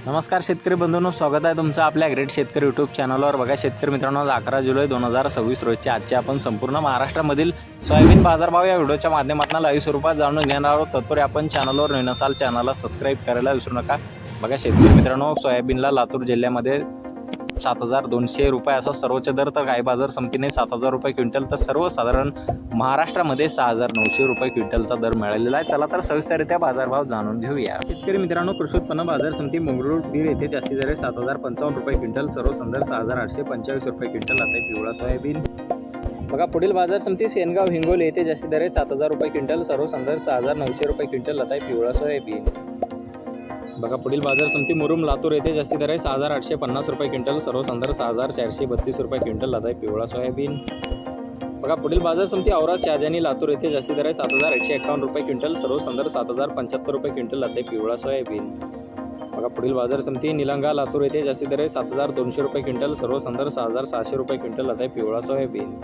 नमस्कार शेतकरी बंधूंनो, स्वागत आहे तुमचं आपल्या ग्रेट शेतकरी यूट्यूब चॅनलवर। बघा शेतकरी मित्रांनो, 11 जुलै 2026 रोजचे आजचे आपण संपूर्ण महाराष्ट्रामधील सोयाबीन बाजारभाव या व्हिडिओच्या माध्यमातून लाईव्ह स्वरूपात जाणून घेणार आहोत। तत्पूर्वी आपण चॅनलवर नवीन असाल चॅनलला सबस्क्राईब करायला विसरू नका। बघा शेतकरी मित्रांनो, सोयाबीनला लातूर जिल्ह्यामध्ये 7200 रुपये असा सर्वोच्च दर, तर काही बाजार समितीने 7000 रुपये क्विंटल, तर सर्वसाधारण महाराष्ट्रामध्ये 6900 रुपये क्विंटलचा दर मिळालेला आहे। चला तर सविस्तररित्या बाजारभाव जाणून घेऊया। शेतकरी मित्रांनो, कृषी उत्पन्न बाजार समिती मंगरुळ बीड येथे जास्तीत दर 7055 रुपये क्विंटल, सर्वसाधारण 6845 रुपये क्विंटल आता पिवळा सोयाबीन। बघा पुढील बाजार समिती सेनगाव हिंगोली येथे जास्तीत दर 7000 रुपये क्विंटल, सर्वसाधारण 6900 रुपये क्विंटल आता पिवळा सोयाबीन। बघा पुढील बाजार समिती मुरुम लातूर येथे जास्तीत दर 6850 रुपये क्विंटल, सर्वसाधारण 6432 रुपये क्विंटल आता पिवळा सोयाबीन। बघा पुढील बाजार समिती औराद शहाजानी लातूर येथे जास्तीत दर 7151 रुपये क्विंटल, सर्वसाधारण 7075 रुपये क्विंटल आता पिवळा सोयाबीन। बघा पुढील बाजार समिती निलंगा लातूर येथे जास्तीत दर 7200 रुपये क्विंटल, सर्वसाधारण 6600 रुपये क्विंटल आता पिवळा सोयाबीन।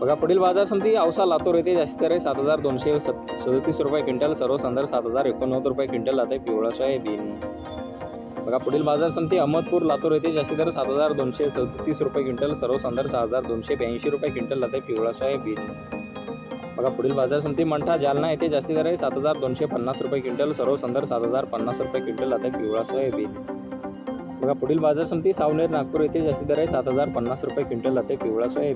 बघा पुढील बाजार समिती औसा लातूर येथे जास्तीत दर 7237 रुपये क्विंटल, सर्वसाधारण 7089 रुपये क्विंटल आता पिवळा सोयाबीन। बघा पुढील बाजार समिती अहमदपूर लातूर येथे जास्तीत दर 7234 रुपये क्विंटल, सर्वसाधारण 6282 रुपये क्विंटल आता पिवळा सोयाबीन। बघा पुढील बाजार समिती मंठा जालना येथे जास्तीत दर 7250 रुपये क्विंटल, सर्वसाधारण 7050 रुपये क्विंटल आता पिवळा सोयाबीन। बघा पुढील बाजार समिती सावनेर नागपूर येथे जास्तीत दर 7050 रुपये क्विंटल आता पिवळा सोयाबीन।